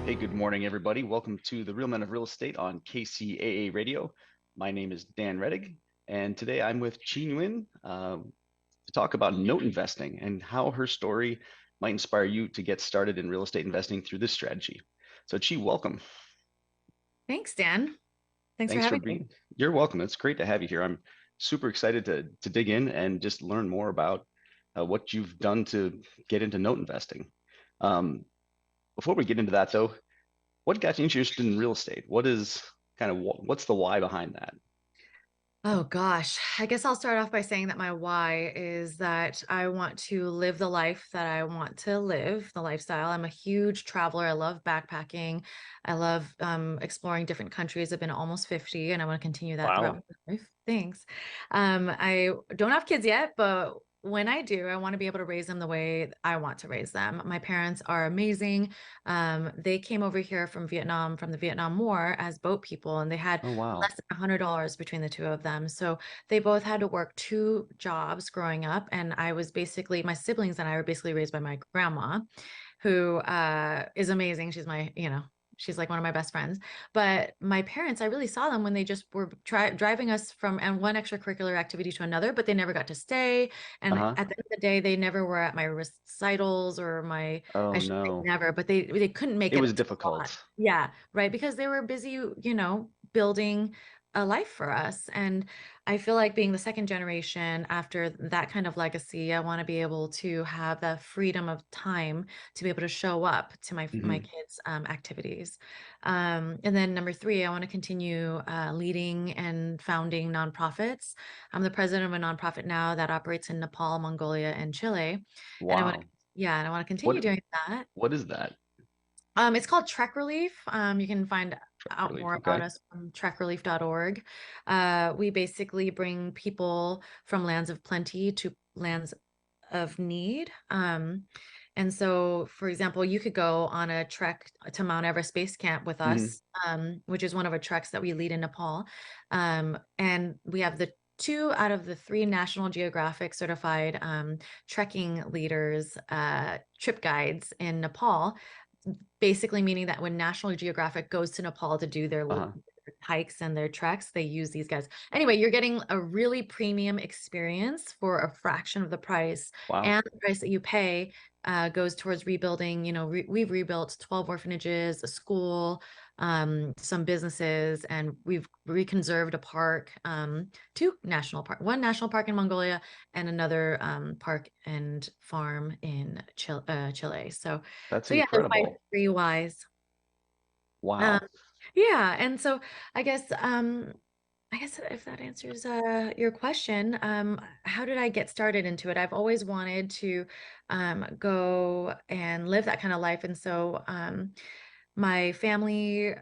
Hey, good morning, everybody. Welcome to the Real Men of Real Estate on KCAA Radio. My name is Dan Reddig, and today I'm with Chi Nguyen to talk about note investing and how her story might inspire you to get started in real estate investing through this strategy. So, Chi, welcome. Thanks, Dan. Thanks for Thanks for having me. being. You're welcome. It's great to have you here. I'm super excited to dig in and just learn more about what you've done to get into note investing. Um, Before we get into that, though, what got you interested in real estate? What's the why behind that? Oh gosh, I guess I'll start off by saying that my why is that I want to live the life that I want to live, the lifestyle. I'm a huge traveler. I love backpacking. I love exploring different countries. I've been almost 50 and I want to continue that throughout Wow. my life. Thanks. I don't have kids yet, but when I do, I want to be able to raise them the way I want to raise them. My parents are amazing. They came over here from Vietnam, from the Vietnam War as boat people, and they had Oh, wow. less than $100 between the two of them. So they both had to work two jobs growing up. And I was basically, my siblings and I were basically raised by my grandma, who is amazing. She's she's like one of my best friends. But my parents, I really saw them when they just were driving us from and one extracurricular activity to another, but they never got to stay. And at Uh-huh. the end of the day, they never were at my recitals or I Oh, should say no. never, but they couldn't make It it was to a lot. difficult. Yeah, right. Because they were busy, building a life for us. And I feel like being the second generation after that kind of legacy, I want to be able to have the freedom of time to be able to show up to my Hmm. kids' activities. And then number three, I want to continue leading and founding nonprofits. I'm the president of a nonprofit now that operates in Nepal, Mongolia, and Chile. And I want to, Wow. yeah, and I want to What continue doing that. what is that? It's called Trek Relief. You can find Truck out relief. more about Okay. us from trekrelief.org. We basically bring people from lands of plenty to lands of need. And so, for example, you could go on a trek to Mount Everest Base Camp with Hmm. us, which is one of our treks that we lead in Nepal. And we have the two out of the three National Geographic certified trekking leaders, trip guides in Nepal, basically meaning that when National Geographic goes to Nepal to do their Uh-huh. hikes and their treks, they use these guys. Anyway, you're getting a really premium experience for a fraction of the price, Wow. and the price that you pay goes towards rebuilding. We've rebuilt 12 orphanages, a school, some businesses, and we've reconserved a park, one national park in Mongolia, and another park and farm in Chile. That's So yeah, there's my incredible. three whys. Um, Wow. yeah, and so I guess I guess if that answers your question, how did I get started into it? I've always wanted to go and live that kind of life, and so my family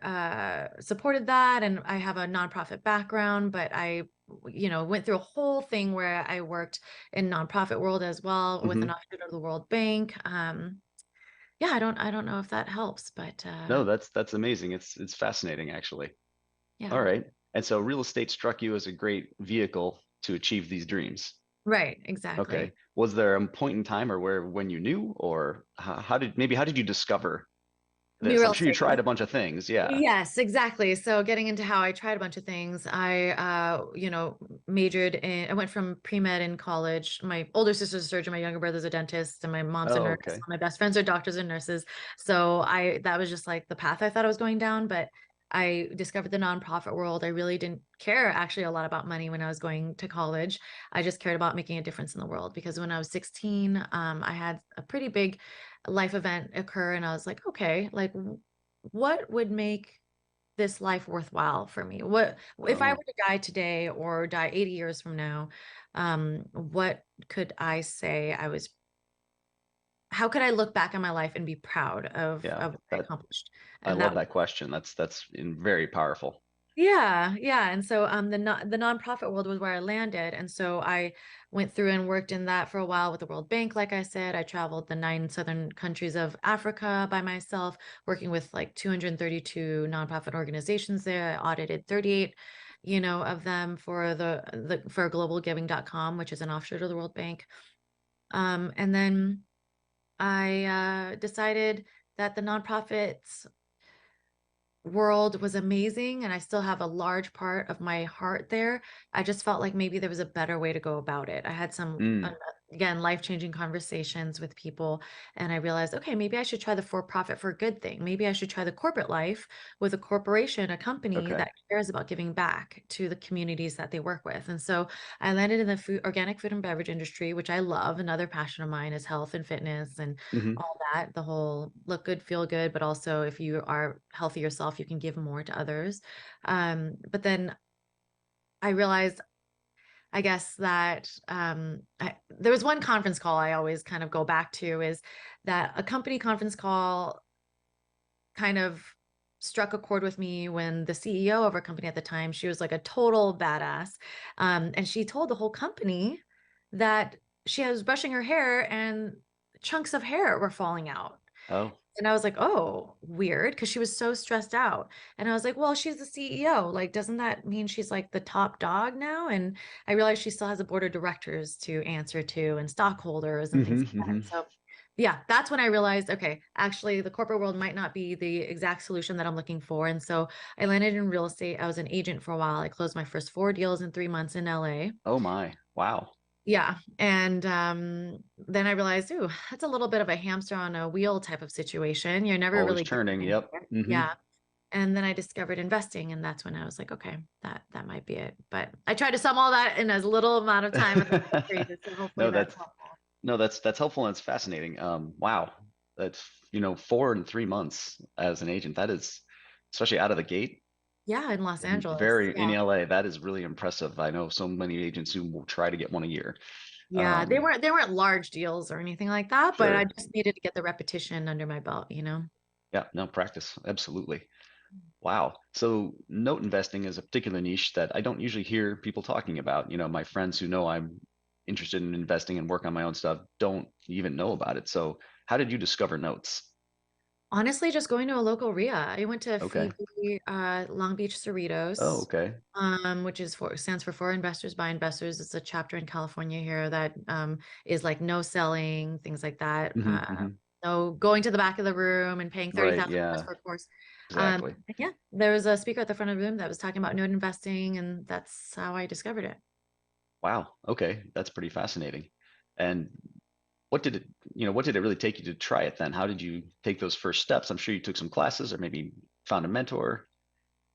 supported that, and I have a nonprofit background, but I went through a whole thing where I worked in nonprofit world as well with an Hmm. offshoot of the World Bank. Yeah, I don't know if that helps, but No, that's amazing. It's fascinating, actually. All yeah. right. And so real estate struck you as a great vehicle to achieve these dreams. Right, exactly. Okay. Was there a point in time or where when you knew, or how did you discover New this? I'm real sure you estate. tried a bunch of things. Yeah. Yes, exactly. So getting into how I tried a bunch of things, majored in, I went from pre-med in college. My older sister's a surgeon, my younger brother's a dentist, and my mom's a Oh, nurse. okay. My best friends are doctors and nurses. So that was just like the path I thought I was going down, but I discovered the nonprofit world. I really didn't care actually a lot about money when I was going to college. I just cared about making a difference in the world because when I was 16, I had a pretty big life event occur and I was like, okay, like what would make this life worthwhile for me? What if I were Oh, to die today or die 80 years from now? What could I say how could I look back on my life and be proud yeah. of what I That accomplished? I And love that that question. Very powerful. Yeah, yeah. And so the nonprofit world was where I landed. And so I went through and worked in that for a while with the World Bank. Like I said, I traveled the 9 southern countries of Africa by myself, working with like 232 nonprofit organizations there. I audited 38, of them for for globalgiving.com, which is an offshoot of the World Bank. And then I decided that the nonprofits world was amazing, and I still have a large part of my heart there. I just felt like maybe there was a better way to go about it. I had some, Mm, again, life-changing conversations with people, and I realized, okay, maybe I should try the for-profit for good thing. Maybe I should try the corporate life with a corporation, a company okay. that cares about giving back to the communities that they work with. And so I landed in the organic food and beverage industry, which I love. Another passion of mine is health and fitness and Hmm. all that, the whole look good, feel good, but also if you are healthy yourself, you can give more to others. But then I realized, I guess that there was one conference call I always kind of go back to is that a company conference call kind of struck a chord with me when the CEO of our company at the time, she was like a total badass. And she told the whole company that she was brushing her hair and chunks of hair were falling out. Oh, And I was like, "Oh, weird," because she was so stressed out. And I was like, "Well, she's the CEO. Like, doesn't that mean she's like the top dog now?" And I realized she still has a board of directors to answer to and stockholders and things hmm, like hmm. that. So, yeah, that's when I realized, okay, actually, the corporate world might not be the exact solution that I'm looking for. And so I landed in real estate. I was an agent for a while. I closed my first 4 deals in 3 months in LA. Oh my, wow. Yeah, and, then I realized, ooh, that's a little bit of a hamster on a wheel type of situation. You're never Always really getting turning. Yep. anywhere. Hmm. Yeah, and then I discovered investing, and that's when I was like, "Okay, that might be it." But I tried to sum all that in as little amount of time as I could, so hopefully No, that's helpful. that's helpful and it's fascinating. Wow, that's 4 and 3 months as an agent. That is, especially out of the gate, Yeah, in Los and Angeles, very in yeah. LA. That is really impressive. I know so many agents who will try to get one a year. Yeah, they Um, weren't large deals or anything like that, but I sure, just needed to get the repetition under my belt, you know? yeah, no practice, absolutely. Wow. So note investing is a particular niche that I don't usually hear people talking about. My friends who know I'm interested in investing and work on my own stuff don't even know about it. So how did you discover notes? Honestly, just going to a local RIA. I went to Okay. Phoebe, Long Beach Oh, Cerritos, okay. which is for stands for Investors by Investors. It's a chapter in California here that is like no selling, things like that. Hmm, hmm. No going to the back of the room and paying Right. $30,000 Yeah, for a course. exactly. And yeah, there was a speaker at the front of the room that was talking about note investing, and that's how I discovered it. Wow. Okay. That's pretty fascinating. And what did what did it really take you to try it then? How did you take those first steps? I'm sure you took some classes or maybe found a mentor.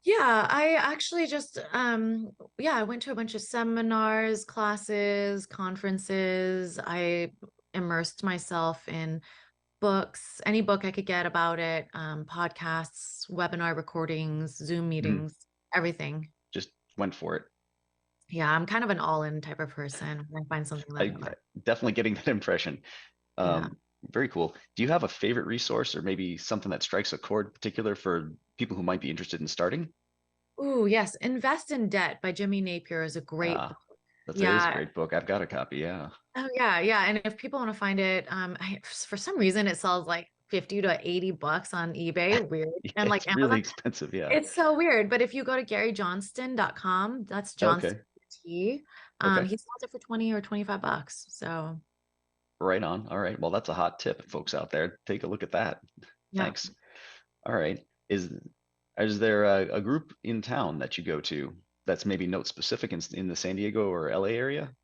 Yeah, I actually just yeah, I went to a bunch of seminars, classes, conferences. I immersed myself in books, any book I could get about it, podcasts, webinar recordings, Zoom Mhm. meetings, everything. Just went for it. Yeah, I'm kind of an all-in type of person when I find something that I I like. definitely getting that impression. Yeah. Very cool. Do you have a favorite resource or maybe something that strikes a chord particular for people who might be interested in starting? Ooh, yes, Invest in Debt by Jimmy Napier is a great book. Ah, that is a Yeah, great book. I've got a copy. Yeah. oh yeah, yeah. And if people want to find it, for some reason it sells like 50 to 80 bucks on eBay. Weird. Yeah, And like it's really Amazon. expensive. Yeah. It's so weird. But if you go to GaryJohnston.com, that's Johnston Okay. T. Okay. He sells it for 20 or 25 bucks. So Right on. All right. Well, that's a hot tip, folks out there. Take a look at that. yeah. Thanks. All right. Is there a group in town that you go to that's maybe note specific in the San Diego or LA area?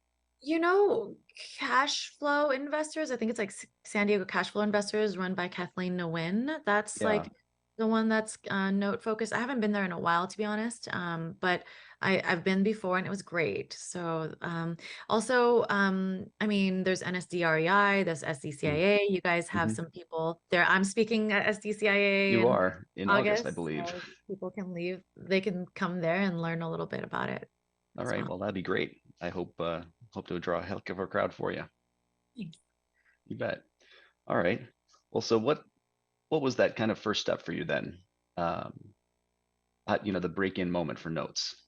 You know, cash flow investors, I think it's like San Diego Cash Flow Investors run by Kathleen Nguyen. That's Yeah. like the one that's note focused. I haven't been there in a while, to be honest. But I've been before and it was great. So also I mean there's NSDREI, there's SDCIA. You guys have Mm-hmm. some people there. I'm speaking at SDCIA You in are in August, I August, believe. so people can leave. They can come there and learn a little bit about it All as right. well. Well, that'd be great. I hope to draw a heck of a crowd for you. Thanks. You bet. All right. Well, so what was that kind of first step for you then? Um, the break-in moment for notes.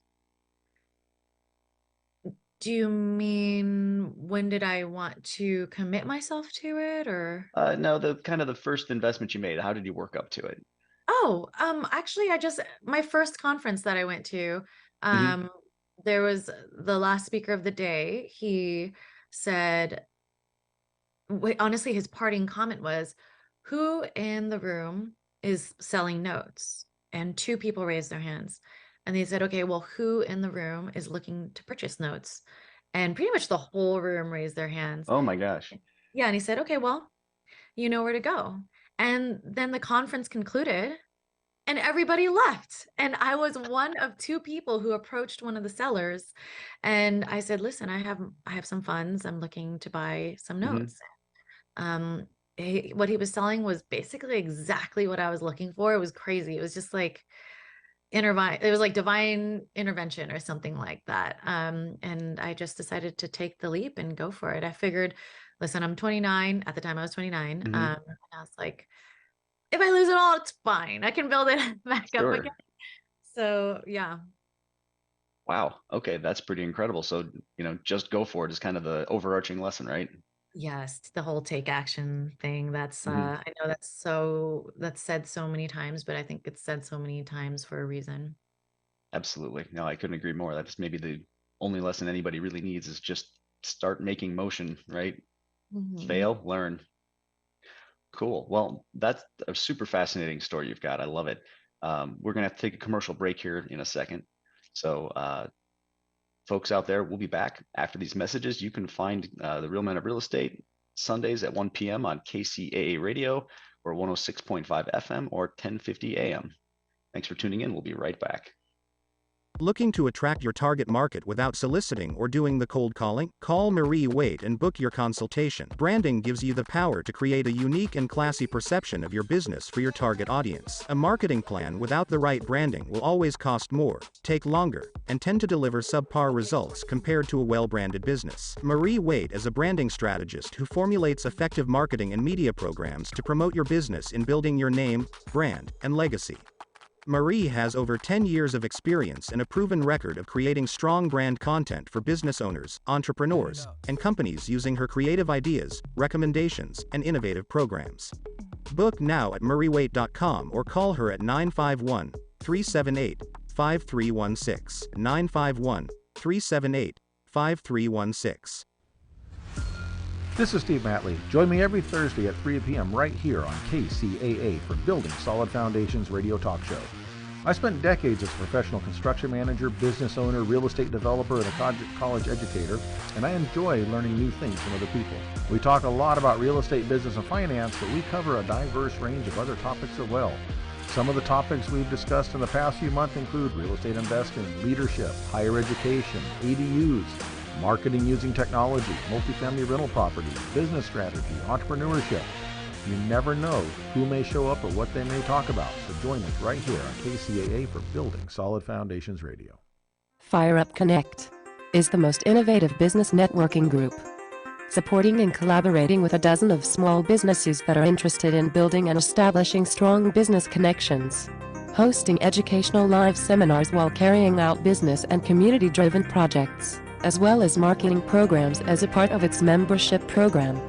Do you mean when did I want to commit myself to it or? No, the kind of the first investment you made. How did you work up to it? Oh, actually I just my first conference that I went to, Hmm. um, there was the last speaker of the day. He said, wait, honestly, his parting comment was, "Who in the room is selling notes?" and two people raised their hands. And they said, okay, well, who in the room is looking to purchase notes? And pretty much the whole room raised their hands. Oh my gosh. Yeah. And he said, okay, well, you know where to go. And then the conference concluded and everybody left. And I was one of two people who approached one of the sellers. And I said, listen, I have some funds. I'm looking to buy some Hmm. notes. Um, what he was selling was basically exactly what I was looking for. It was crazy. It was just like it was like divine intervention or something like that. And I just decided to take the leap and go for it. I figured, listen, I'm 29. At the time I was 29. Hmm. And I was like, if I lose it all, it's fine. I can build it back up again. Sure. So yeah. Wow. Okay, that's pretty incredible. So, just go for it is kind of the overarching lesson, right? Yes, the whole take action thing. That's Hmm. I know that's said so many times, but I think it's said so many times for a reason. Absolutely. No, I couldn't agree more. That's maybe the only lesson anybody really needs is just start making motion, right? Mhm. Fail, learn. Cool. Well, that's a super fascinating story you've got. I love it. We're going to have to take a commercial break here in a second. So, folks out there, we'll be back after these messages. You can find the Real Men of Real Estate Sundays at 1 p.m. on KCAA Radio or 106.5 FM or 1050 AM. Thanks for tuning in. We'll be right back. Looking to attract your target market without soliciting or doing the cold calling? Call Marie Waite and book your consultation. Branding gives you the power to create a unique and classy perception of your business for your target audience. A marketing plan without the right branding will always cost more, take longer, and tend to deliver subpar results compared to a well-branded business. Marie Waite is a branding strategist who formulates effective marketing and media programs to promote your business in building your name, brand, and legacy. Marie has over 10 years of experience and a proven record of creating strong brand content for business owners, entrepreneurs, and companies using her creative ideas, recommendations, and innovative programs. Book now at mariewaite.com or call her at 951 378 5316. 951 378 5316. This is Steve Matley. Join me every Thursday at 3 p.m. right here on KCAA for Building Solid Foundations radio talk show. I spent decades as a professional construction manager, business owner, real estate developer, and a college educator, and I enjoy learning new things from other people. We talk a lot about real estate, business, and finance, but we cover a diverse range of other topics as well. Some of the topics we've discussed in the past few months include real estate investing, leadership, higher education, ADUs, marketing using technology, multifamily rental properties, business strategy, entrepreneurship. You never know who may show up or what they may talk about, so join us right here on KCAA for Building Solid Foundations Radio. Fire Up Connect is the most innovative business networking group, supporting and collaborating with a dozen of small businesses that are interested in building and establishing strong business connections. Hosting educational live seminars while carrying out business and community-driven projects, as well as marketing programs as a part of its membership program.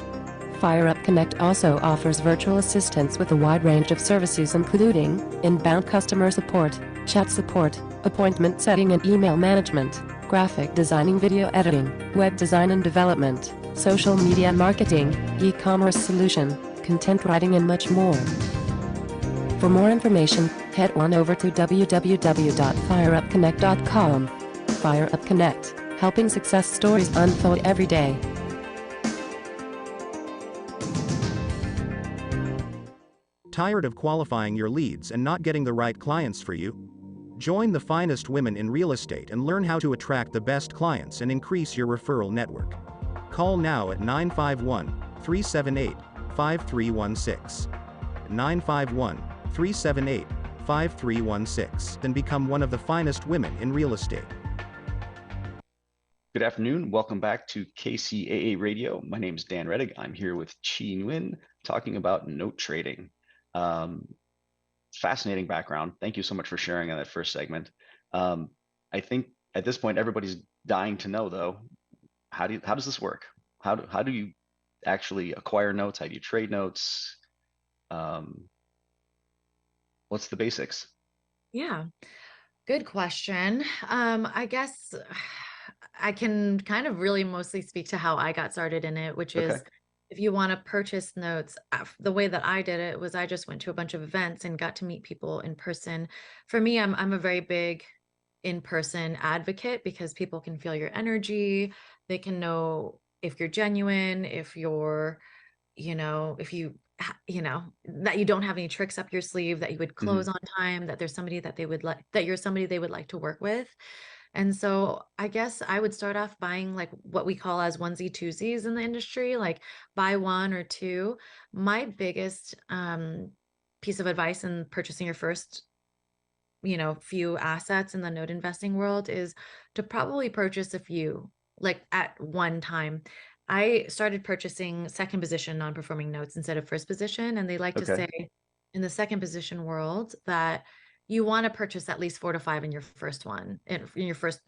Fire Up Connect also offers virtual assistance with a wide range of services including inbound customer support, chat support, appointment setting and email management, graphic designing, video editing, web design and development, social media marketing, e-commerce solution, content writing and much more. For more information, head on over to www.fireupconnect.com. Fire Up Connect, helping success stories unfold every day. Tired of qualifying your leads and not getting the right clients for you? Join the finest women in real estate and learn how to attract the best clients and increase your referral network. Call now at 951 378 5316. 951 378 5316. Then become one of the finest women in real estate. Good afternoon. Welcome back to KCAA Radio. My name is Dan Reddick. I'm here with Chi Nguyen talking about note trading. Fascinating background. Thank you so much for sharing on that first segment. I think at this point, everybody's dying to know, though, how does this work? How do you actually acquire notes? How do you trade notes? What's the basics? Yeah. Good question. I guess I can kind of really mostly speak to how I got started in it, which Okay. is if you want to purchase notes, the way that I did it was I just went to a bunch of events and got to meet people in person. For me, I'm a very big in-person advocate because people can feel your energy. They can know if you're genuine, if you're, if that you don't have any tricks up your sleeve, that you would close Hmm. on time, that there's somebody that you're somebody they would like to work with. And so I guess I would start off buying like what we call as onesie twosies in the industry, like buy one or two. My biggest piece of advice in purchasing your first, few assets in the note investing world is to probably purchase a few like at one time. I started purchasing second position non-performing notes instead of first position, and they like to Okay. say in the second position world that you want to purchase at least 4 to 5 in your first one, in your first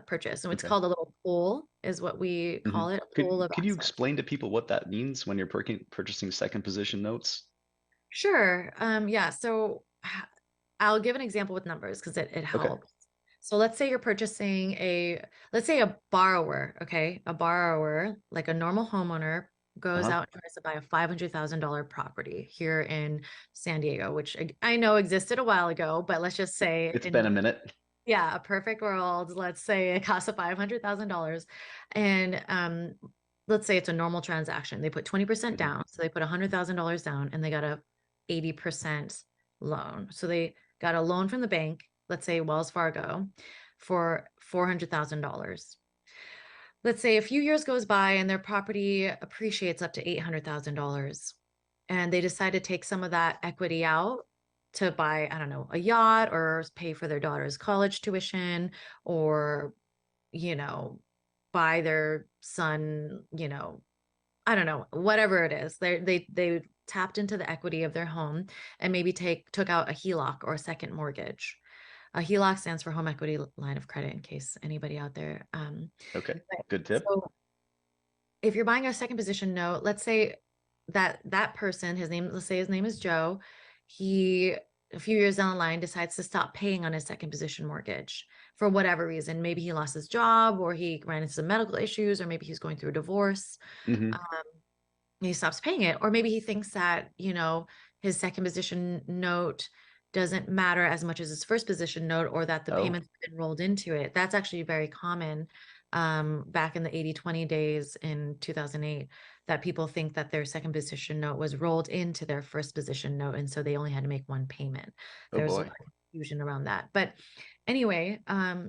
purchase. And it's Okay. called a little pool, is what we Hmm. call it, a pool of Could you assets. explain to people what that means when you're purchasing second position notes? Sure. Yeah. So I'll give an example with numbers because it Okay. helps. So let's say you're purchasing let's say a borrower, okay? A borrower, like a normal homeowner, goes Uh-huh. out and tries to buy a $500,000 property here in San Diego, which I know existed a while ago, but let's just say It's been a in, minute. yeah, a perfect world, let's say it costs a $500,000. And let's say it's a normal transaction. They put 20% Hmm. down. So they put $100,000 down and they got a 80% loan. So they got a loan from the bank, let's say Wells Fargo, for $400,000. Let's say a few years goes by and their property appreciates up to $800,000. And they decide to take some of that equity out to buy, I don't know, a yacht or pay for their daughter's college tuition or, you know, buy their son, I don't know, whatever it is. They tapped into the equity of their home and maybe took out a HELOC or a second mortgage. A HELOC stands for home equity line of credit, in case anybody out there. Okay. But Good tip. so if you're buying a second position note, let's say that person, let's say his name is Joe, he a few years down the line decides to stop paying on his second position mortgage for whatever reason. Maybe he lost his job, or he ran into some medical issues, or maybe he's going through a divorce. Hmm. Um, he stops paying it, or maybe he thinks that his second position note doesn't matter as much as his first position note, or that the Oh, payments have been rolled into it. That's actually very common back in the 80/20 days in 2008, that people think that their second position note was rolled into their first position note, and so they only had to make one payment. oh There's a boy. lot of confusion around that. But anyway,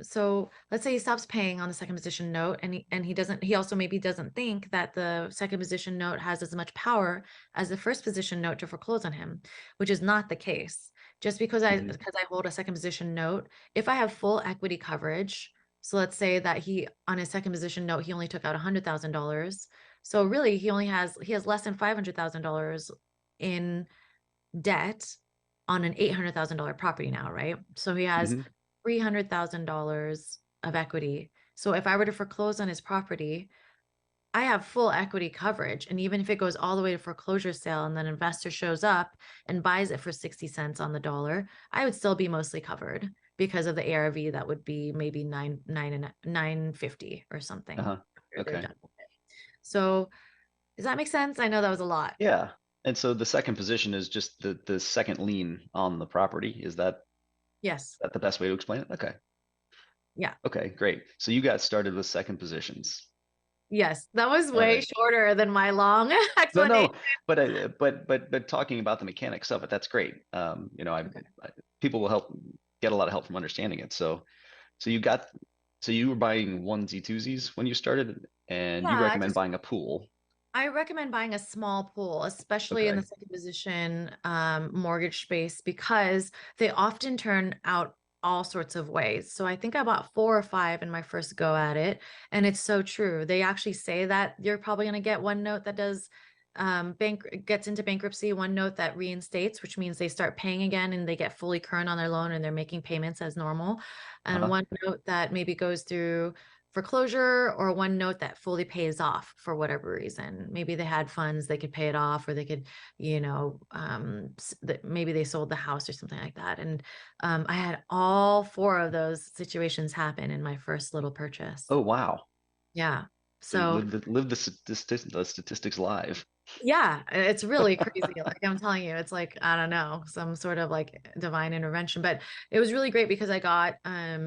so let's say he stops paying on the second position note, and he also maybe doesn't think that the second position note has as much power as the first position note to foreclose on him, which is not the case. Just because I Hmm. because I hold a second position note, if I have full equity coverage, so let's say that he on his second position note he only took out $100,000. So really he has less than $500,000 in debt on an $800,000 property now, right? So he has Hmm. $300,000 of equity. So if I were to foreclose on his property, I have full equity coverage. And even if it goes all the way to foreclosure sale and then an investor shows up and buys it for 60 cents on the dollar, I would still be mostly covered because of the ARV that would be maybe 950 or something Uh-huh. after they're Okay. done with it. So does that make sense? I know that was a lot. Yeah. And so the second position is just the second lien on the property. Is Yes. that the best way to explain it? Okay. Yeah. Okay, great. So you got started with second positions. Yes. That was All way right. shorter than my long No, explanation. no, but talking about the mechanics of it, that's great. Okay. People will help get a lot of help from understanding it. So you got so you were buying onesie twosies when you started, and you Yeah, recommend buying a pool. I recommend buying a small pool, especially in the Okay. second position mortgage space, because they often turn out all sorts of ways. So I think I bought 4 or 5 in my first go at it, and it's so true. They actually say that you're probably going to get one note that does gets into bankruptcy, one note that reinstates, which means they start paying again and they get fully current on their loan and they're making payments as normal, and Uh-huh. one note that maybe goes through foreclosure, or one note that fully pays off for whatever reason. Maybe they had funds, they could pay it off, or they could, maybe they sold the house or something like that. And I had all 4 of those situations happen in my first little purchase. Oh, wow. Yeah. So you So live the statistics live. Yeah, it's really crazy. Like I'm telling you, it's like, I don't know, some sort of like divine intervention. But it was really great because I got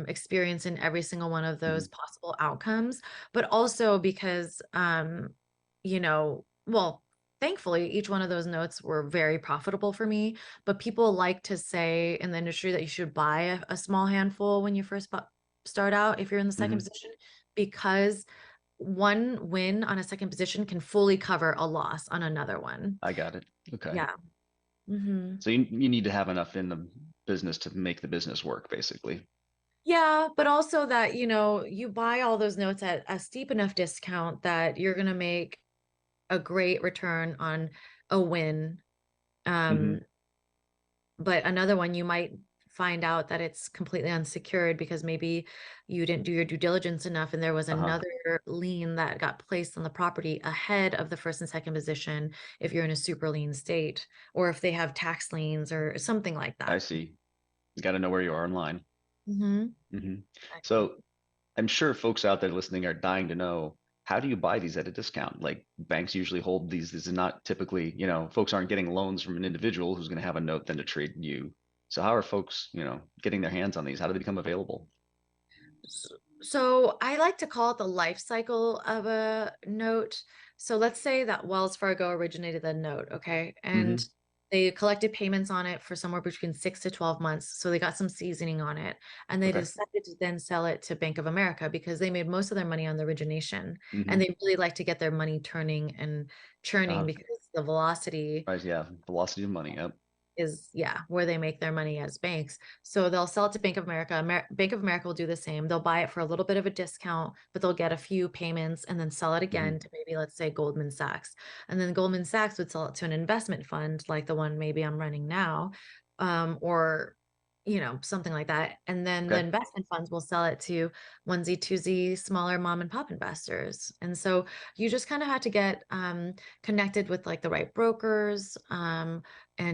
experience in every single one of those Mhm. possible outcomes, but also because well, thankfully each one of those notes were very profitable for me. But people like to say in the industry that you should buy a small handful when you first start out if you're in the second Mhm. position, because one win on a second position can fully cover a loss on another one. I got it. Okay. Yeah. Hmm. So you need to have enough in the business to make the business work, basically. Yeah, but also that, you buy all those notes at a steep enough discount that you're going to make a great return on a win. Hmm. Um, but another one you might find out that it's completely unsecured because maybe you didn't do your due diligence enough and there was Uh-huh. another lien that got placed on the property ahead of the first and second position if you're in a super lien state, or if they have tax liens or something like I that. see. You got to know where you are in line. Hmm. Hmm. Exactly. So I'm sure folks out there listening are dying to know, how do you buy these at a discount? Like banks usually hold these. This is not typically, folks aren't getting loans from an individual who's going to have a note then to trade you. So how are folks, getting their hands on these? How do they become available? So I like to call it the life cycle of a note. So let's say that Wells Fargo originated the note, okay? And Hmm. they collected payments on it for somewhere between 6 to 12 months. So they got some seasoning on it. And they Okay. decided to then sell it to Bank of America because they made most of their money on the origination. And Hmm. they really like to get their money turning and churning because the velocity Right. Yeah. Velocity of money. Yep. is, yeah, where they make their money as banks. So they'll sell it to Bank of America. Bank of America will do the same. They'll buy it for a little bit of a discount, but they'll get a few payments and then sell it Hmm. again to maybe, let's say, Goldman Sachs. And then Goldman Sachs would sell it to an investment fund like the one maybe I'm running now, or something like that. And then the Okay. investment funds will sell it to onesie, twosie, smaller mom and pop investors. And so you just kind of have to get connected with like the right brokers, and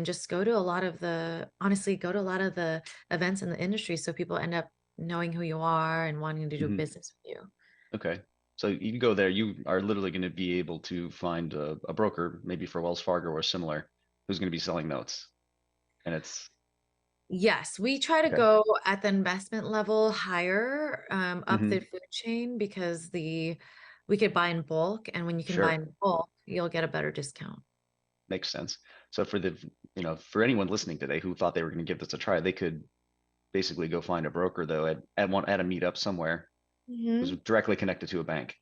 just honestly, go to a lot of the events in the industry so people end up knowing who you are and wanting to do Hmm. business with you. Okay. So you go there, you are literally going to be able to find a broker, maybe for Wells Fargo or similar, who's going to be selling notes. And it's Yes, we try to okay. go at the investment level higher, up the Hmm. food chain because we could buy in bulk, and when you can buy Sure. in bulk, you'll get a better discount. Makes sense. So for anyone listening today who thought they were going to give this a try, they could basically go find a broker though at a meetup somewhere who's Mhm. directly connected to a bank.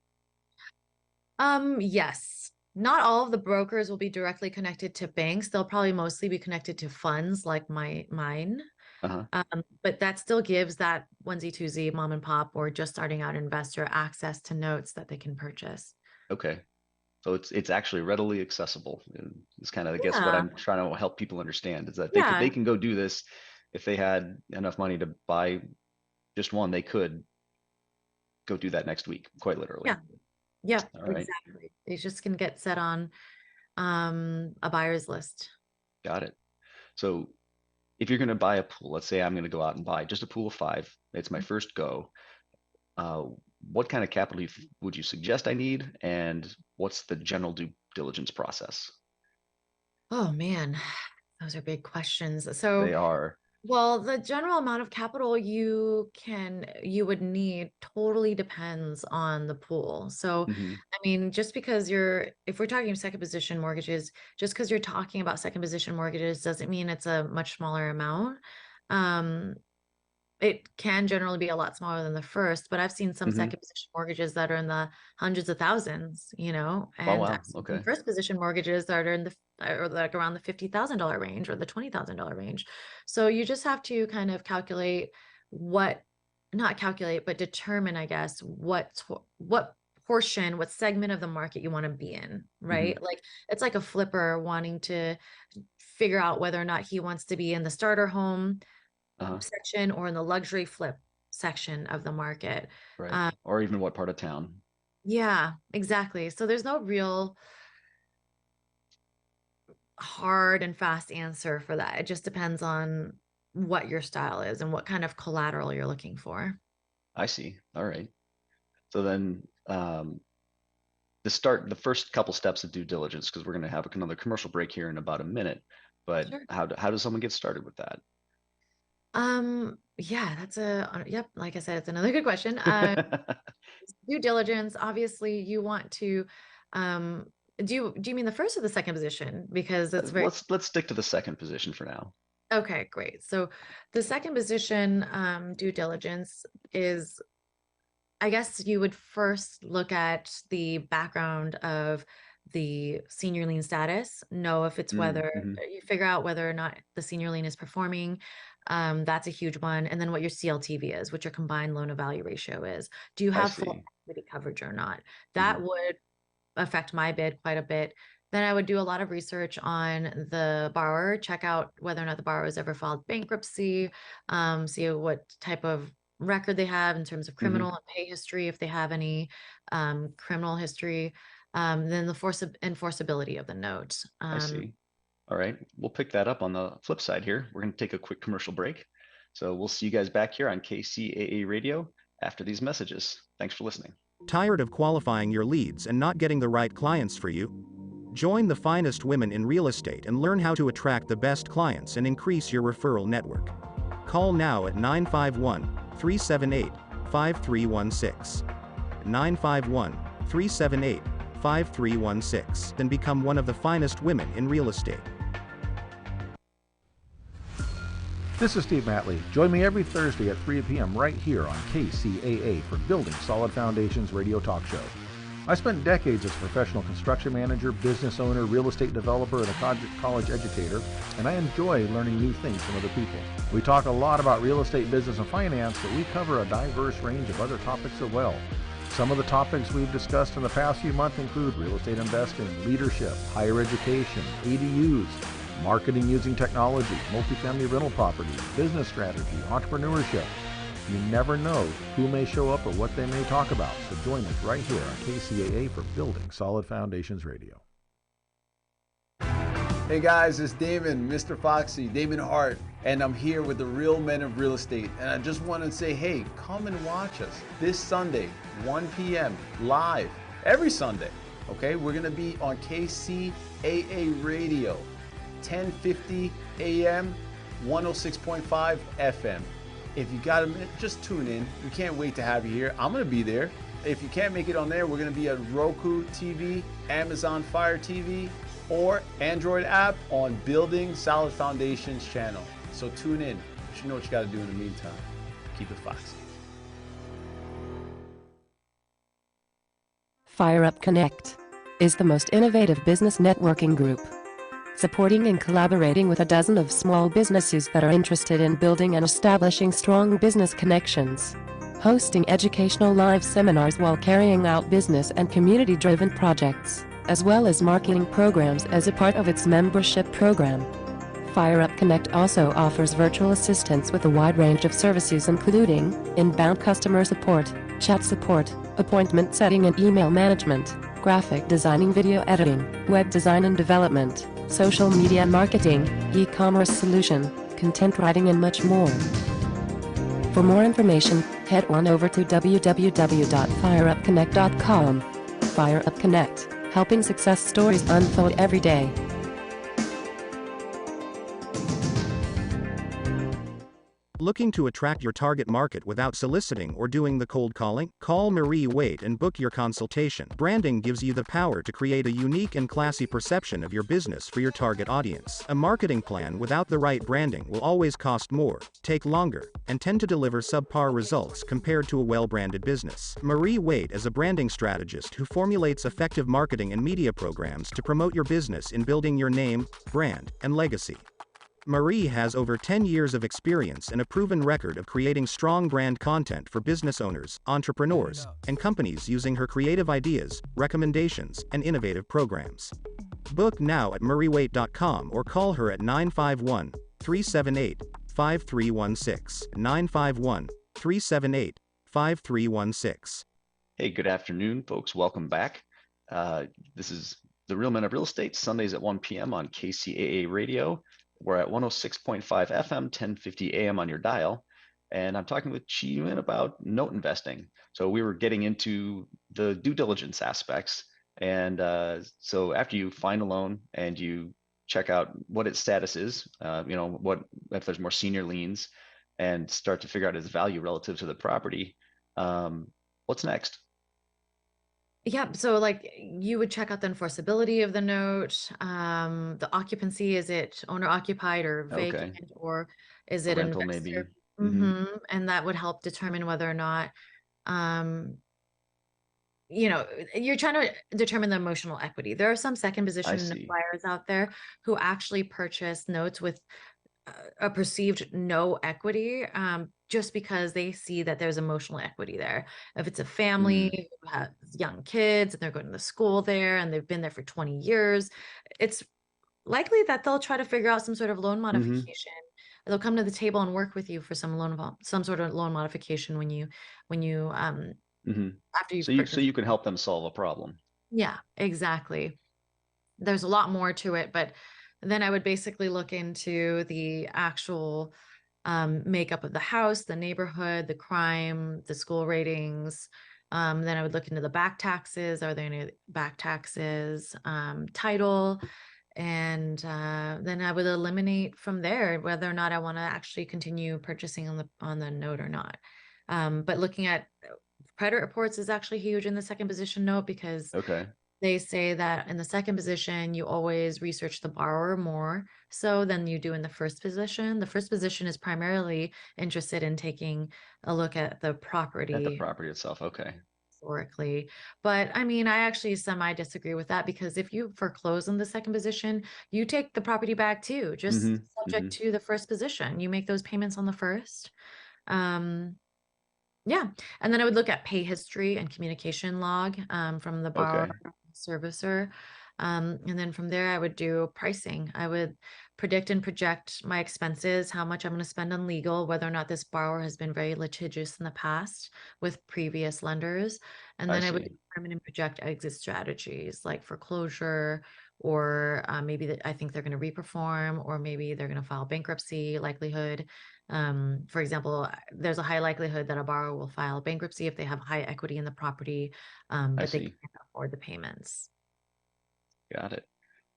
Yes. Not all of the brokers will be directly connected to banks. They'll probably mostly be connected to funds like mine. Uh-huh. But that still gives that onesie twosie mom and pop or just starting out investor access to notes that they can purchase. Okay. So it's actually readily accessible. And it's kind of, I guess, what Yeah. I'm trying to help people understand is that they Yeah. can go do this if they had enough money to buy just one, they could go do that next week, quite literally. Yeah. Yep. All right. Exactly. They just can get set on a buyer's list. Got it. So if you're going to buy a pool, let's say I'm going to go out and buy just a pool of five. It's my first go. Uh, what kind of capital would you suggest I need, and what's the general due diligence process? Oh man, those are big questions. So, They are. well, the general amount of capital you would need totally depends on the pool. So, Hmm. I mean, just because if we're talking second position mortgages, just because you're talking about second position mortgages doesn't mean it's a much smaller amount. Um, it can generally be a lot smaller than the first, but I've seen some Hmm. second position mortgages that are in the hundreds of thousands, Oh and I've wow. seen some Okay. first position mortgages that are or like around the $50,000 range or the $20,000 range. So you just have to kind of not calculate, but determine, I guess, what portion, what segment of the market you want to be in, Hmm. right? Like it's like a flipper wanting to figure out whether or not he wants to be in the starter home Uh-huh. section or in the luxury flip section of the market. Right. Um, Or even what part of town. yeah, exactly. So there's no real hard and fast answer for that. It just depends on what your style is and what kind of collateral you're looking for. I see. All right. So then, the first couple steps of due diligence, because we're going to have another commercial break here in about a minute. But Sure. how does someone get started with that? Yeah, yep, like I said, it's another good question. Due diligence, obviously you want to, um, do you mean the first or the second position? Because it's very, Let's stick to the second position for now. okay, great. So the second position, due diligence is, I guess you would first look at the background of the senior lien status, know if it's whether Mm-hmm. you figure out whether or not the senior lien is performing. That's a huge one. And then what your CLTV is, what your combined loan to value ratio is. Do you I have full see. equity coverage or not? Hmm. That would affect my bid quite a bit. Then I would do a lot of research on the borrower, check out whether or not the borrower has ever filed bankruptcy, see what type of record they have in terms of Hmm. criminal and pay history, if they have any criminal history, then the enforceability of the note. I see. All right, we'll pick that up on the flip side here. We're going to take a quick commercial break. So we'll see you guys back here on KCAA Radio after these messages. Thanks for listening. Tired of qualifying your leads and not getting the right clients for you? Join the finest women in real estate and learn how to attract the best clients and increase your referral network. Call now at 951 378 5316. 951 378 5316 and become one of the finest women in real estate. This is Steve Matley. Join me every Thursday at 3 p.m. right here on KCAA for Building Solid Foundations radio talk show. I spent decades as a professional construction manager, business owner, real estate developer, and a college educator, and I enjoy learning new things from other people. We talk a lot about real estate, business, and finance, but we cover a diverse range of other topics as well. Some of the topics we've discussed in the past few months include real estate investing, leadership, higher education, ADUs, marketing using technology, multifamily rental properties, business strategy, entrepreneurship. You never know who may show up or what they may talk about, so join us right here on KCAA for Building Solid Foundations Radio. Hey guys, it's Damon, Mr. Foxy, Damon Hart, and I'm here with the Real Men of Real Estate. And I just want to say, hey, come and watch us this Sunday, 1 p.m. live, every Sunday. Okay, we're gonna be on KCAA Radio, 1050 AM, 106.5 FM. If you got a minute, just tune in. We can't wait to have you here. I'm gonna be there. If you can't make it on there, we're gonna be at Roku TV, Amazon Fire TV, or Android app on Building Solid Foundations channel. So tune in. You know what you got to do in the meantime. Keep it foxy. FireUp Connect is the most innovative business networking group, supporting and collaborating with a dozen of small businesses that are interested in building and establishing strong business connections, hosting educational live seminars while carrying out business and community-driven projects, as well as marketing programs as a part of its membership program. FireUp Connect also offers virtual assistance with a wide range of services including inbound customer support, chat support, appointment setting and email management, graphic designing, video editing, web design and development, social media marketing, e-commerce solution, content writing and much more. For more information, head on over to www.fireupconnect.com. FireUp Connect, helping success stories unfold every day. Looking to attract your target market without soliciting or doing the cold calling? Call Marie Waite and book your consultation. Branding gives you the power to create a unique and classy perception of your business for your target audience. A marketing plan without the right branding will always cost more, take longer, and tend to deliver subpar results compared to a well-branded business. Marie Waite is a branding strategist who formulates effective marketing and media programs to promote your business in building your name, brand, and legacy. Marie has over 10 years of experience and a proven record of creating strong brand content for business owners, entrepreneurs, and companies using her creative ideas, recommendations, and innovative programs. Book now at mariewaite.com or call her at 951 378 5316. 951 378 5316. Hey, good afternoon, folks. Welcome back. This is the Real Men of Real Estate, Sundays at 1 p.m. on KCAA Radio. We're at 106.5 FM, 1050 AM on your dial. And I'm talking with Chi Yuan about note investing. So we were getting into the due diligence aspects. And so after you find a loan and you check out what its status is, what if there's more senior liens, and start to figure out its value relative to the property, what's next? Yeah, so like you would check out the enforceability of the note, the occupancy, is it owner occupied or Okay, vacant, or is a it rental investor? maybe. Hmm. And that would help determine whether or not, um, you know, you're trying to determine the emotional equity. There are some second I position note see. buyers out there who actually purchase notes with a perceived no equity, just because they see that there's emotional equity there. If it's a Mm. family who has young kids and they're going to school there and they've been there for 20 years, it's likely that they'll try to figure out some sort of loan Hmm. modification. They'll come to the table and work with you for some sort of loan modification when you Hmm. after So you've you purchased. can help them solve a problem. Yeah, exactly. There's a lot more to it, but then I would basically look into the actual makeup of the house, the neighborhood, the crime, the school ratings. Then I would look into the back taxes. Are there any back taxes? Title, and then I would eliminate from there whether or not I want to actually continue purchasing on the note or not. But looking at credit reports is actually huge in the second position note, because Okay. they say that in the second position, you always research the borrower more so than you do in the first position. The first position is primarily interested in taking a look at the At the property property itself. Okay. historically. But I mean, I actually semi disagree with that, because if you foreclose on the second position, you take the property back too, just Hmm. subject Hmm. to the first position. You make those payments on the first. Um, yeah. And then I would look at pay history and communication log, from the borrower Okay. servicer. And then from there, I would do pricing. I would predict and project my expenses, how much I'm going to spend on legal, whether or not this borrower has been very litigious in the past with previous lenders. And I then I would see. determine and project exit strategies like foreclosure, or maybe that I think they're going to reperform, or maybe they're going to file bankruptcy likelihood. For example, there's a high likelihood that a borrower will file bankruptcy if they have high equity in the property, I but they see. can't afford the payments. Got it.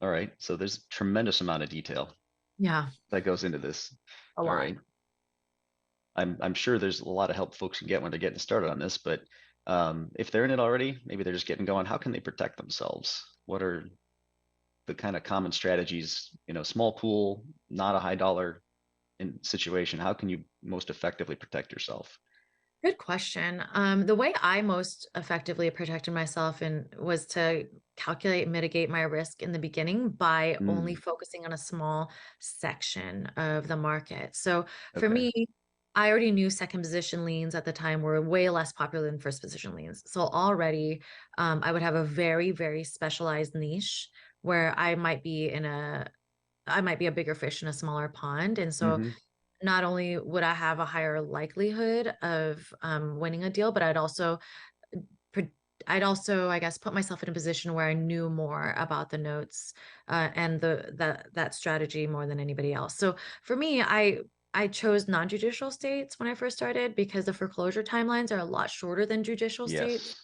All right. So there's a tremendous amount of detail Yeah, that goes into this. a All lot. right. I'm sure there's a lot of help folks can get when they're getting started on this, but if they're in it already, maybe they're just getting going. How can they protect themselves? What are the kind of common strategies? Small pool, not a high dollar in situation. How can you most effectively protect yourself? Good question. The way I most effectively protected myself was to calculate and mitigate my risk in the beginning by only Mm, focusing on a small section of the market. So for okay. me, I already knew second position liens at the time were way less popular than first position liens. So already, I would have a very, very specialized niche where I might be a bigger fish in a smaller pond. And so Hmm. not only would I have a higher likelihood of winning a deal, but pre- I'd also, I guess, put myself in a position where I knew more about the notes, and that strategy more than anybody else. So for me, I chose non-judicial states when I first started, because the foreclosure timelines are a lot shorter than judicial states. Yes.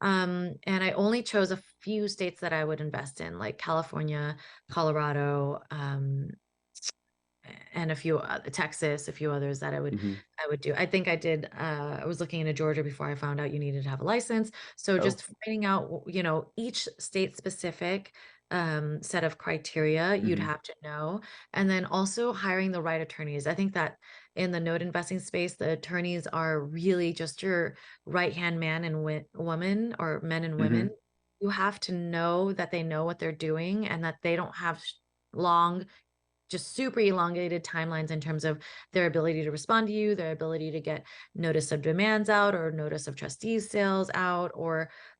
And I only chose a few states that I would invest in, like California, Colorado, and a few Texas, a few others that Hmm. I would do. I think I did. I was looking into Georgia before I found out you needed to have a license. So Oh, just finding out, each state specific set of criteria you'd hmm. have to know, and then also hiring the right attorneys. I think that in the note investing space, the attorneys are really just your right hand man and woman, or men and women. Hmm. You have to know that they know what they're doing and that they don't have long, just super elongated timelines in terms of their ability to respond to you, their ability to get notice of demands out, or notice of trustees sales out,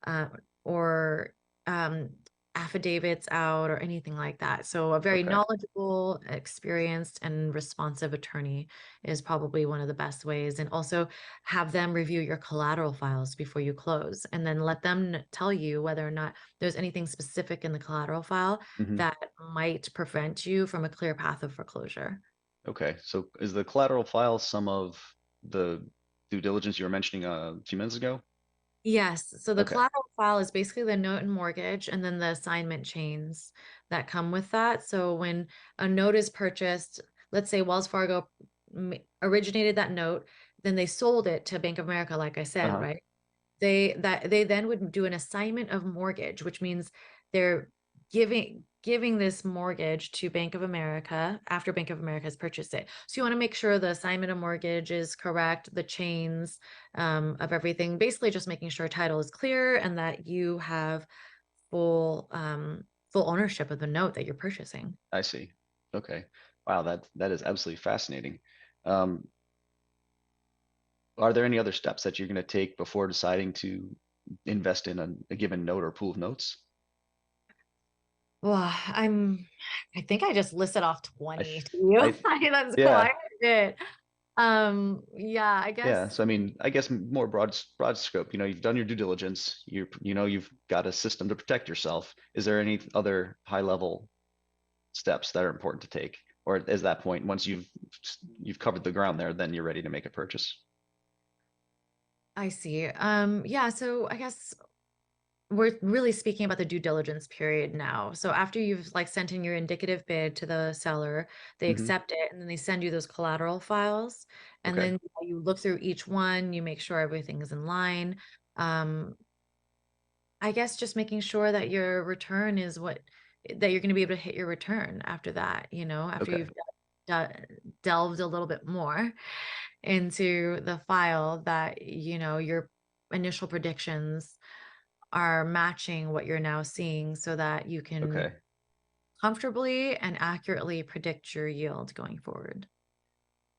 uh, or um, affidavits out, or anything like that. So a very Okay. knowledgeable, experienced, and responsive attorney is probably one of the best ways. And also have them review your collateral files before you close, and then let them tell you whether or not there's anything specific in the collateral file Hmm. that might prevent you from a clear path of foreclosure. Okay. So is the collateral file some of the due diligence you were mentioning a few minutes ago? Yes. So the Okay. collateral file is basically the note and mortgage and then the assignment chains that come with that. So when a note is purchased, let's say Wells Fargo originated that note, then they sold it to Bank of America, like I said, Uh-huh. right? They then would do an assignment of mortgage, which means they're giving this mortgage to Bank of America after Bank of America has purchased it. So you want to make sure the assignment of mortgage is correct, the chains of everything, basically just making sure title is clear and that you have full full ownership of the note that you're purchasing. I see. Okay. Wow, that is absolutely fascinating. Um, are there any other steps that you're going to take before deciding to invest in a given note or pool of notes? Well, I think I just listed off I, 20 th- to you. I, That's yeah, quite a bit. Yeah, I yeah. guess So I mean, I guess more broad scope. You've done your due diligence. You've got a system to protect yourself. Is there any other high level steps that are important to take, or is that point once you've covered the ground there, then you're ready to make a purchase? I see. Yeah, so I guess we're really speaking about the due diligence period now. So after you've like sent in your indicative bid to the seller, they Hmm. accept it and then they send you those collateral files. And Okay. then you look through each one, you make sure everything is in line. Um, I guess just making sure that your return is that you're going to be able to hit your return after that, after Okay. you've delved a little bit more into the file that, your initial predictions are matching what you're now seeing so that you can Okay. comfortably and accurately predict your yield going forward.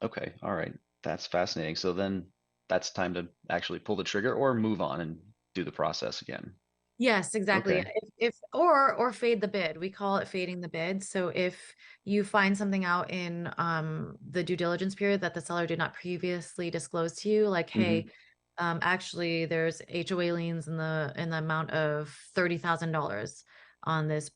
Okay. All right. That's fascinating. So then that's time to actually pull the trigger or move on and do the process again. Yes, exactly. Okay. If or fade the bid. We call it fading the bid. So if you find something out in the due diligence period that the seller did not previously disclose to you, like, hey, Hmm. actually there's HOA liens in the amount of $30,000 on this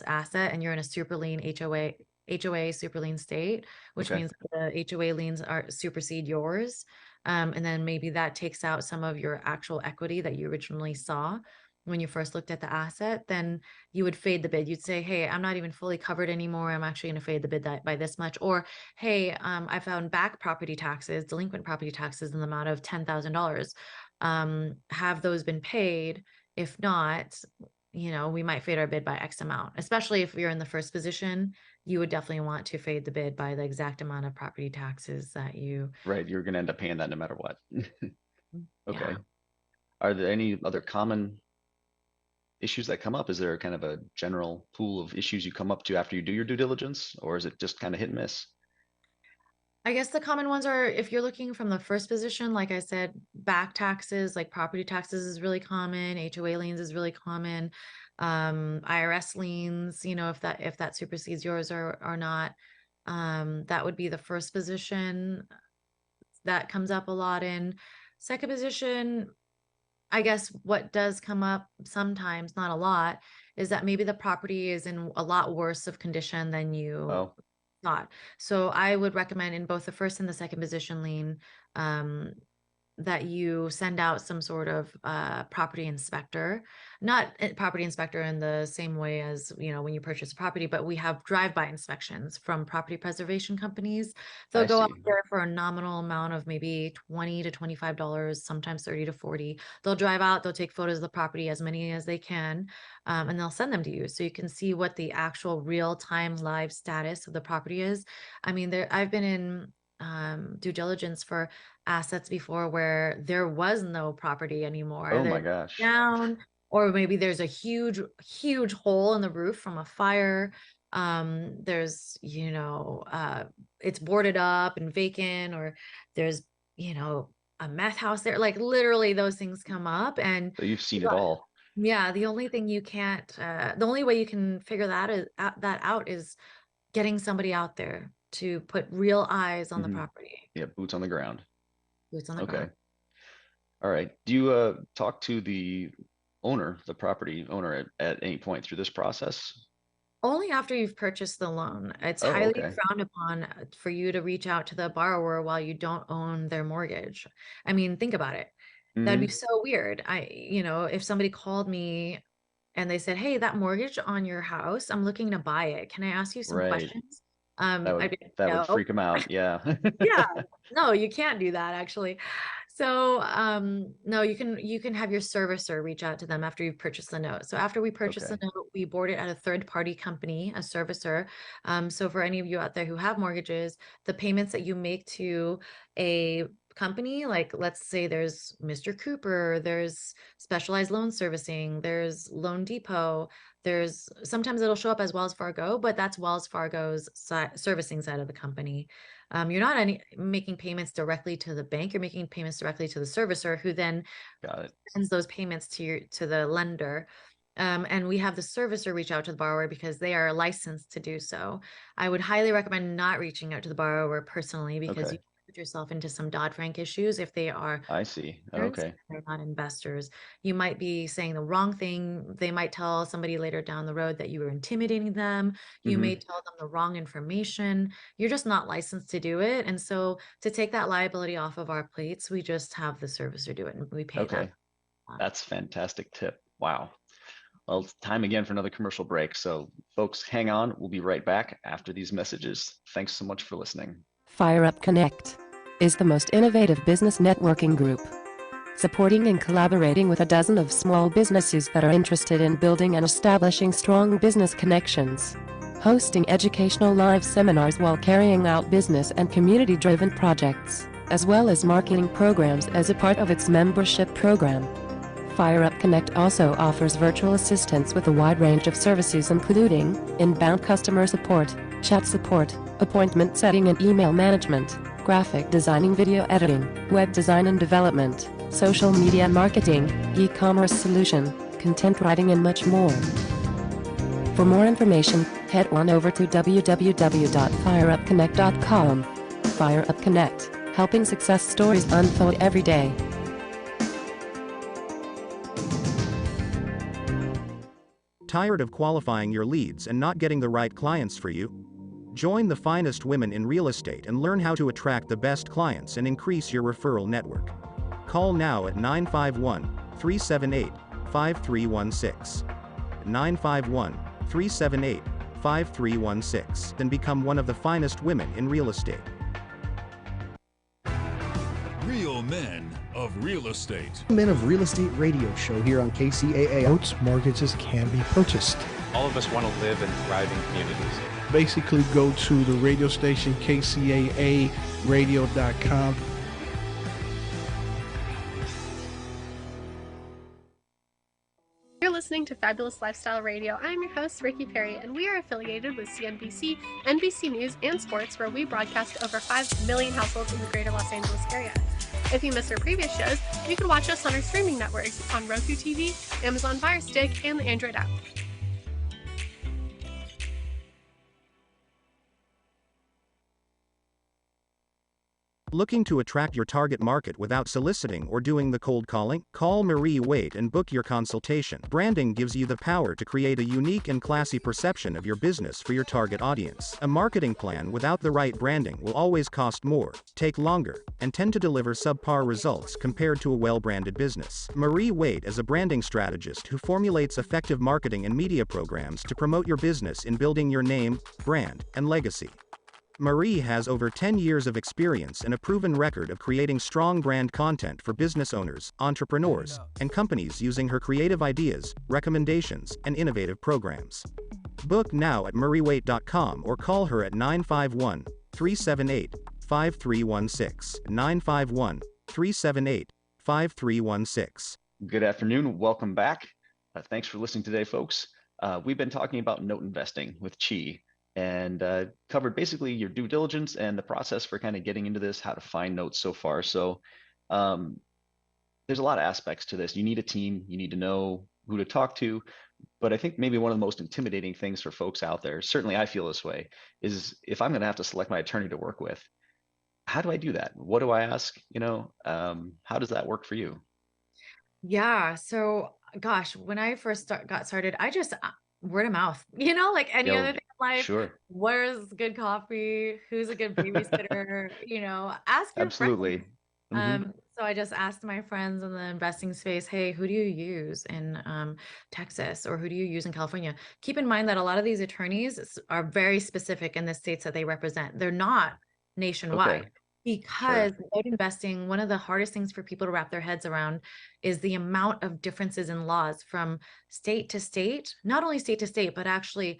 asset, and you're in a super lien HOA super lien state, which Okay. means the HOA liens are supersede yours. And then maybe that takes out some of your actual equity that you originally saw when you first looked at the asset, then you would fade the bid. You'd say, hey, I'm not even fully covered anymore. I'm actually going to fade the bid by this much. Or, hey, I found back property taxes, delinquent property taxes in the amount of $10,000. Have those been paid? If not, we might fade our bid by X amount, especially if you're in the first position. You would definitely want to fade the bid by the exact amount of property taxes that you, Right. You're going to end up paying that no matter what. yeah. Okay. Are there any other common issues that come up? Is there kind of a general pool of issues you come up to after you do your due diligence, or is it just kind of hit and miss? I guess the common ones are if you're looking from the first position, like I said, back taxes, like property taxes is really common, HOA liens is really common, IRS liens, if that supersedes yours or not. That would be the first position that comes up a lot in. Second position, I guess what does come up sometimes, not a lot, is that maybe the property is in a lot worse of condition than you Oh, thought. So I would recommend in both the first and the second position lien, um, that you send out some sort of property inspector, not a property inspector in the same way as, when you purchase a property, but we have drive-by inspections from property preservation companies. They'll I go out see. there for a nominal amount of maybe $20 to $25, sometimes 30 to 40. They'll drive out, they'll take photos of the property, as many as they can, and they'll send them to you so you can see what the actual real-time live status of the property is. I mean, I've been in due diligence for assets before where there was no property anymore. Oh my They're gosh. down, or maybe there's a huge, huge hole in the roof from a fire. There's, it's boarded up and vacant, or there's, a meth house there. Like literally those things come up and So you've seen it all. yeah, the only thing you can't, the only way you can figure that out is getting somebody out there to put real eyes on the Hmm. property, Yeah, boots on the ground. boots on the ground. Okay. All right. Do you talk to the owner, the property owner at any point through this process? Only after you've purchased the loan. It's Oh, highly okay. frowned upon for you to reach out to the borrower while you don't own their mortgage. I mean, think about it. That'd be Hmm. so weird. If somebody called me and they said, "Hey, that mortgage on your house, I'm looking to buy it. Can I ask you some Right. questions?" That I'd would be like, that would "No." freak them out. Yeah. Yeah. No, you can't do that actually. So, no, you can have your servicer reach out to them after you've purchased the note. So after we purchase the Okay. note, we board it at a third party company, a servicer. So for any of you out there who have mortgages, the payments that you make to a company, like let's say there's Mr. Cooper, there's Specialized Loan Servicing, there's Loan Depot, there's sometimes it'll show up as Wells Fargo, but that's Wells Fargo's servicing side of the company. You're not making payments directly to the bank. You're making payments directly to the servicer, who then Got it. sends those payments to the lender. And we have the servicer reach out to the borrower because they are licensed to do so. I would highly recommend not reaching out to the borrower personally because you Okay. put yourself into some Dodd-Frank issues if they are I see. investors, Okay. they're not investors. You might be saying the wrong thing. They might tell somebody later down the road that you were intimidating them. You may Hmm. tell them the wrong information. You're just not licensed to do it. And so to take that liability off of our plates, we just have the servicer do it and we pay them. Okay. That's fantastic tip. Wow. Well, it's time again for another commercial break. So, folks, hang on. We'll be right back after these messages. Thanks so much for listening. FireUp Connect is the most innovative business networking group, supporting and collaborating with a dozen of small businesses that are interested in building and establishing strong business connections. Hosting educational live seminars while carrying out business and community-driven projects, as well as marketing programs as a part of its membership program. FireUp Connect also offers virtual assistance with a wide range of services including inbound customer support, chat support, appointment setting and email management, graphic designing, video editing, web design and development, social media marketing, e-commerce solution, content writing and much more. For more information, head on over to www.fireupconnect.com. FireUp Connect, helping success stories unfold every day. Tired of qualifying your leads and not getting the right clients for you? Join the finest women in real estate and learn how to attract the best clients and increase your referral network. Call now at 951 378 5316. 951 378 5316. Then become one of the finest women in real estate. Real Men of Real Estate. Men of Real Estate radio show here on KCAA. Notes, mortgages can be purchased. All of us want to live in thriving communities. Basically, go to the radio station, KCAA radio.com. You're listening to Fabulous Lifestyle Radio. I'm your host, Ricky Perry, and we are affiliated with CNBC, NBC News, and Sports, where we broadcast to over 5 million households in the greater Los Angeles area. If you missed our previous shows, you can watch us on our streaming networks on Roku TV, Amazon Fire Stick, and the Android app. Looking to attract your target market without soliciting or doing the cold calling? Call Marie Waite and book your consultation. Branding gives you the power to create a unique and classy perception of your business for your target audience. A marketing plan without the right branding will always cost more, take longer, and tend to deliver subpar results compared to a well-branded business. Marie Waite is a branding strategist who formulates effective marketing and media programs to promote your business in building your name, brand, and legacy. Marie has over 10 years of experience and a proven record of creating strong brand content for business owners, entrepreneurs, and companies using her creative ideas, recommendations, and innovative programs. Book now at mariewaite.com or call her at 951 378 5316. 951 378 5316. Good afternoon. Welcome back. Thanks for listening today, folks. We've been talking about note investing with Chi, and covered basically your due diligence and the process for kind of getting into this, how to find notes so far. So there's a lot of aspects to this. You need a team, you need to know who to talk to. But I think maybe one of the most intimidating things for folks out there, certainly I feel this way, is if I'm going to have to select my attorney to work with, how do I do that? What do I ask? How does that work for you? Yeah. So, gosh, when I first got started, I just word of mouth, like any Yo, other thing in life. sure. Where's good coffee? Who's a good babysitter? Ask your friends. Absolutely. Mm-hmm. So I just asked my friends in the investing space, hey, who do you use in Texas, or who do you use in California? Keep in mind that a lot of these attorneys are very specific in the states that they represent. They're not nationwide. Okay, Because sure. without investing, one of the hardest things for people to wrap their heads around is the amount of differences in laws from state to state, not only state to state, but actually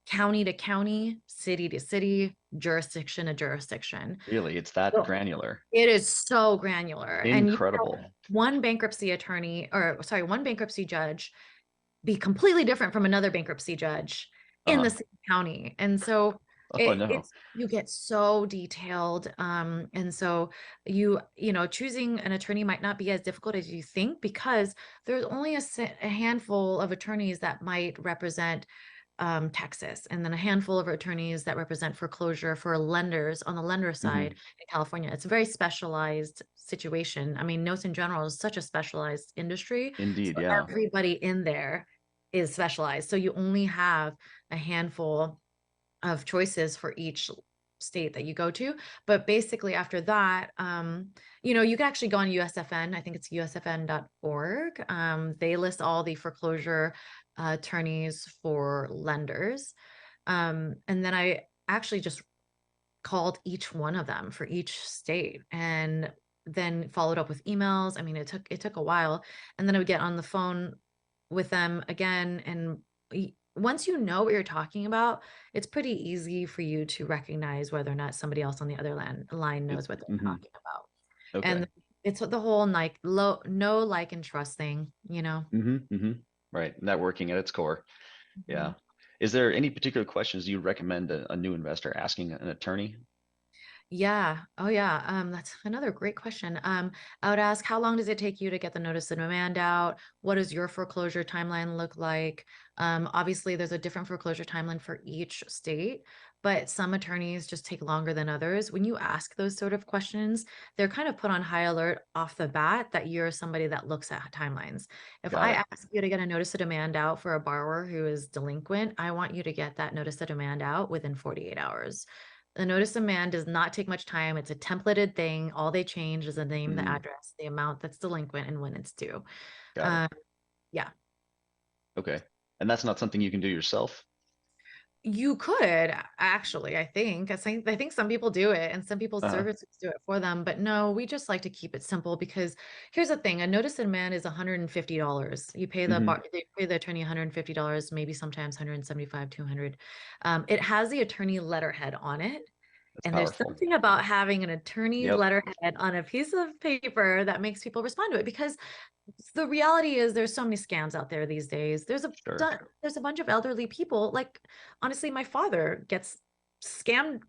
county to county, city to city, jurisdiction to jurisdiction. Really, it's that So granular. it is so granular. And you Incredible. have one bankruptcy attorney, or sorry, one bankruptcy judge be completely different from another bankruptcy judge in the Uh-huh. same county. And so Oh no. it's you get so detailed. And so choosing an attorney might not be as difficult as you think, because there's only a handful of attorneys that might represent Texas, and then a handful of attorneys that represent foreclosure for lenders on the lender side Hmm. in California. It's a very specialized situation. I mean, notes in general is such a specialized industry. Indeed, So yeah. everybody in there is specialized. So you only have a handful of choices for each state that you go to. But basically after that, you can actually go on USFN. I think it's usfn.org. They list all the foreclosure attorneys for lenders. And then I actually just called each one of them for each state, and then followed up with emails. I mean, it took a while, and then I would get on the phone with them again. And once you know what you're talking about, it's pretty easy for you to recognize whether or not somebody else on the other line knows what they're talking about. And Okay. it's the whole like know, like, and trust thing, Right. Networking at its core. Yeah. Mhm. Is there any particular questions you recommend a new investor asking an attorney? Yeah. Oh, yeah. That's another great question. I would ask, how long does it take you to get the notice of demand out? What does your foreclosure timeline look like? Obviously, there's a different foreclosure timeline for each state, but some attorneys just take longer than others. When you ask those sort of questions, they're kind of put on high alert off the bat that you're somebody that looks at timelines. If Got I it. ask you to get a notice of demand out for a borrower who is delinquent, I want you to get that notice of demand out within 48 hours. The notice of demand does not take much time. It's a templated thing. All they change is the name, the Mm, address, the amount that's delinquent, and when it's due. got it. Um, yeah, Okay. And that's not something you can do yourself? you could actually, I think some people do it, and some people's Uh-huh. services do it for them. But no, we just like to keep it simple, because here's the thing: a notice of demand is $150. You pay Hmm. they pay the attorney $150, maybe sometimes 175, 200. It has the attorney letterhead on it. That's And there's powerful. something about having an attorney Yep. letterhead on a piece of paper that makes people respond to it, because the reality is there's so many scams out there these days. Sure. There's a bunch of elderly people. Like, honestly, my father gets scammed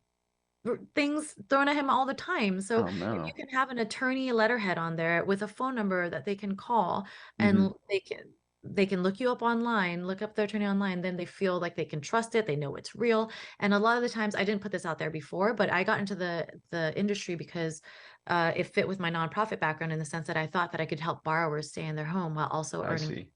things thrown at him all the time. So Oh if you no. can have an attorney letterhead on there with a phone number that they can call, Hmm. and they can look you up online, look up their attorney online, then they feel like they can trust it, they know it's real. And a lot of the times, I didn't put this out there before, but I got into the industry because it fit with my nonprofit background, in the sense that I thought that I could help borrowers stay in their home while also I earning see.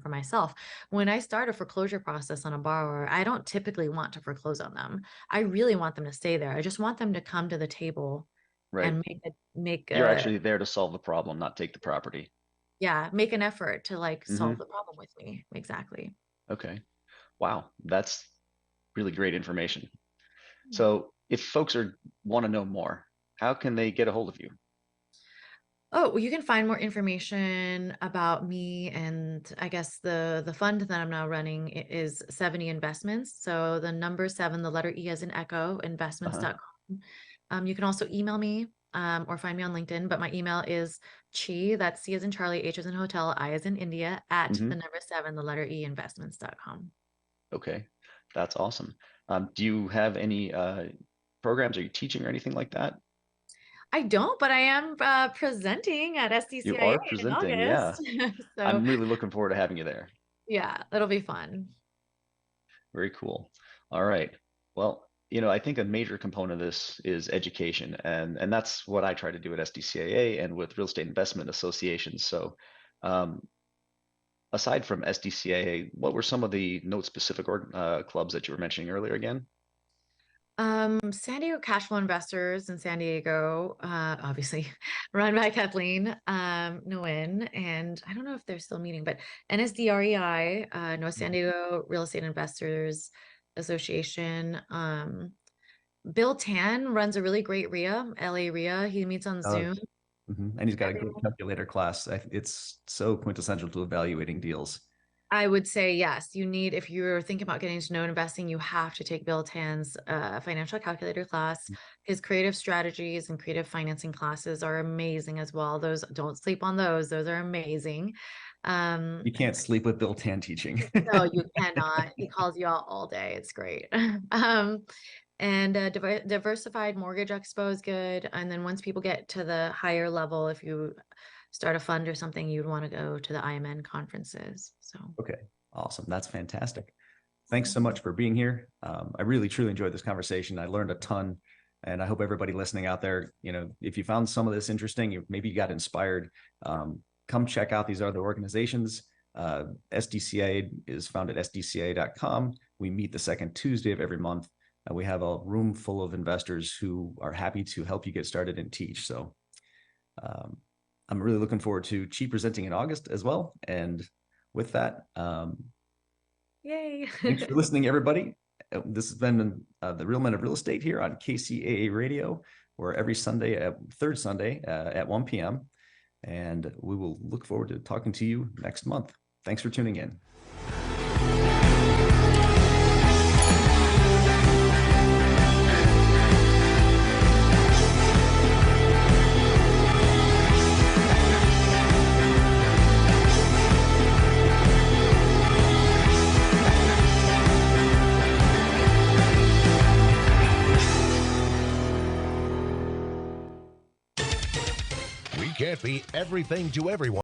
for myself. When I start a foreclosure process on a borrower, I don't typically want to foreclose on them. I really want them to stay there. I just want them to come to the table Right. and make You're a actually there to solve the problem, not take the property. yeah, make an effort to like solve Hmm. the problem with me. Exactly. Okay. Wow. That's really great information. Hmm. So if folks are want to know more, how can they get a hold of you? Oh, well, you can find more information about me, and I guess the fund that I'm now running is 70 Investments. So the number seven, the letter E as in Echo, Uh-huh. investments.com. You can also email me, or find me on LinkedIn, but my email is Chi, that's C as in Charlie, H as in Hotel, I as in India, at the Hmm. number seven, the letter E, investments.com. Okay. That's awesome. Do you have any programs? Are you teaching or anything like that? I don't, but I am presenting at You SDCIA are in presenting, yeah. August. So I'm really looking forward to having you there. yeah, it'll be fun. Very cool. All right. Well, I think a major component of this is education, and that's what I try to do at SDCAA and with real estate investment associations. So, um, aside from SDCAA, what were some of the note specific clubs that you were mentioning earlier again? San Diego Cash Flow Investors in San Diego, obviously run by Kathleen Nguyen, and I don't know if they're still meeting, but NSDREI, North San Diego Real Estate Investors Association. Bill Tan runs a really great LA RIA. He meets on Zoom. And he's got a great calculator class. It's so quintessential to evaluating deals. I would say yes. If you're thinking about getting to know investing, you have to take Bill Tan's financial calculator class. His creative strategies and creative financing classes are amazing as well. Don't sleep on those. Those are amazing. You can't sleep with Bill Tan teaching. No, you cannot. He calls you out all day. It's great. And diversified mortgage expo is good. And then once people get to the higher level, if you start a fund or something, you'd want to go to the IMN conferences. So okay, awesome. That's fantastic. Thanks so much for being here. I really truly enjoyed this conversation. I learned a ton, and I hope everybody listening out there, if you found some of this interesting, maybe you got inspired, come check out these other organizations. SDCA is found at sdca.com. We meet the second Tuesday of every month. We have a room full of investors who are happy to help you get started and teach. So I'm really looking forward to Chi presenting in August as well. And with that, yay. Thanks for listening, everybody. This has been the Real Men of Real Estate here on KCAA Radio, or every Sunday, third Sunday at 1 p.m. And we will look forward to talking to you next month. Thanks for tuning in. We can't be everything to everyone.